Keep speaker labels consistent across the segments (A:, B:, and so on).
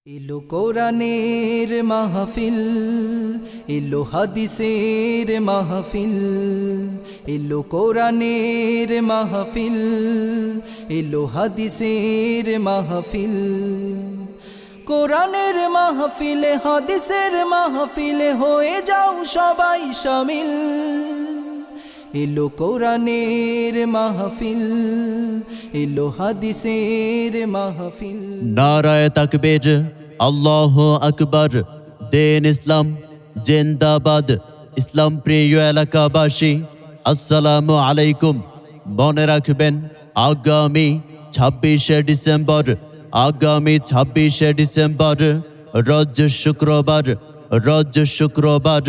A: এলো কোরআনের মাহফিল, এলো হাদিসের মাহফিল, এলো কোরআনের মাহফিল, এলো হাদিসের মাহফিল। কোরআনের মাহফিলে হাদিসের মাহফিলে হয়ে যাও সবাই শামিল। এলো কোরআনের মাহফিল, এলো হাদিসের মাহফিল।
B: নারায়ে তাকবীর, আল্লাহু আকবার। দিন ইসলাম জিন্দাবাদ। ইসলাম প্রিয় এলাকাবাসী, আসসালামু আলাইকুম। মনে রাখবেন, আগামী 26শে ডিসেম্বর, আগামী 26শে ডিসেম্বর রোজ শুক্রবার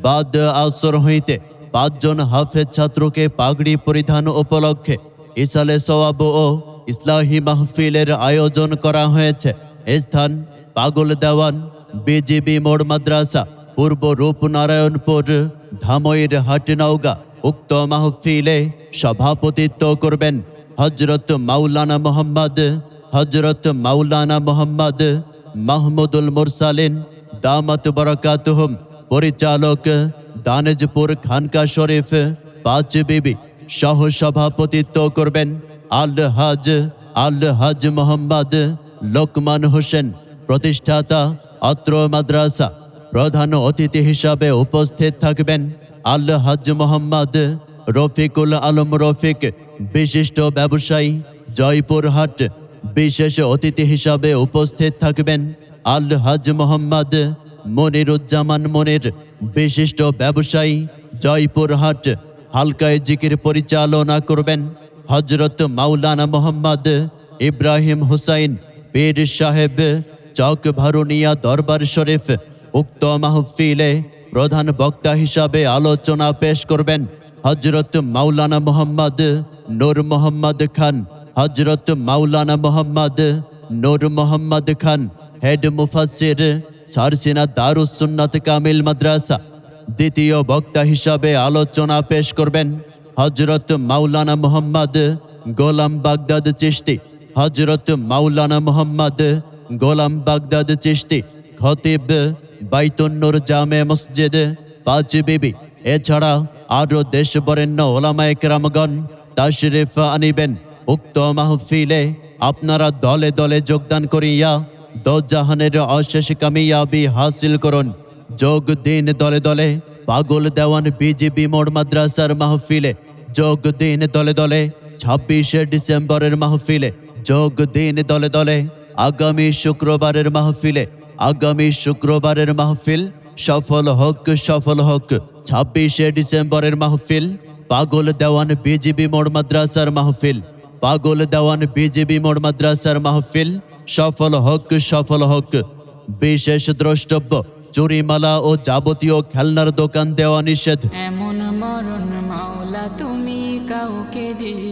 B: বাদ আসর হইতে 5 জন হাফেজ ছাত্রকে পাগড়ি পরিধান উপলক্ষে ইসালে সওয়াব ও ইসলাহি মাহফিলের আয়োজন করা হয়েছে। স্থান পাগল দেওয়ান, বিজিবি মোড় মাদ্রাসা, পূর্ব রূপনারায়ণপুর, ধামইর হাট, নওগাঁ। উক্ত মাহফিলে সভাপতিত্ব করবেন হযরত মাওলানা মোহাম্মদ মাহমুদুল মুরসালিন দামাত বারাকাতুহুম। পরিচালক দানেজপুর খানকা শরীফ 5 বিবি। সহ সভাপতিত্ব করবেন আল-হাজ মোহাম্মদ লোকমান হোসেন, প্রতিষ্ঠাতা অত্র মাদ্রাসা। প্রধান অতিথি হিসাবে উপস্থিত থাকবেন আল-হাজ মোহাম্মদ রফিকুল আলম রফিক, বিশিষ্ট ব্যবসায়ী, জয়পুরহাট। বিশেষ অতিথি হিসাবে উপস্থিত থাকবেন আল-হাজ মোহাম্মদ মনিরুজ্জামান মনির, বিশিষ্ট ব্যবসায়ী, জয়পুরহাট। হালকায় জিকির পরিচালনা করবেন হযরত মাওলানা মোহাম্মদ ইব্রাহিম হুসাইন পীর সাহেব, চক ভারুনিয়া দরবার শরীফ। উক্ত মাহফিলে প্রধান বক্তা হিসাবে আলোচনা পেশ করবেন হযরত মাওলানা মোহাম্মদ নূর মোহাম্মদ খান, হযরত মাওলানা মোহাম্মদ নূর মোহাম্মদ খান, হেড মুফাসসির, সারসিনা দারুস সুন্নাত কামিল মাদ্রাসা। দ্বিতীয় বক্তা হিসাবে আলোচনা পেশ করবেন হযরত মাওলানা মোহাম্মদ গোলাম বাগদাদ চিশতি, হযরত মাওলানা মোহাম্মদ গোলাম বাগদাদ চিশতি, খতিব বাইতুন নূর জামে মসজিদ 5 বিবি। এছাড়া আরো দেশ বরেণ্য ওলামায়ে কেরামগণ তাশরিফ আনিবেন। উক্ত মাহফিলে আপনারা দলে দলে যোগদান করিয়া দোজাহানের অশেষ কামিয়াবি হাসিল করুন। যোগ দিন দলে দলে পাগল দেওয়ান বিজিবি মোড় মাদ্রাসার মাহফিলে। যোগ দিন দলে দলে 26শে ডিসেম্বরের মাহফিলে। যোগ দিন দলে দলে আগামী শুক্রবারের মাহফিলে। আগামী শুক্রবারের মাহফিল সফল হোক। 26শে ডিসেম্বরের মাহফিল পাগল দেওয়ান বিজিবি মোড় মাদ্রাসার মাহফিল। পাগল দেওয়ান বিজিবি মোড় মাদ্রাসার মাহফিল সফল হোক। বিশেষ দ্রষ্টব্য, চুরিমালা ও যাবতীয় খেলনার দোকান দেওয়া নিষেধ।
C: এমন মরণ মাওলা তুমি কাউকে দিও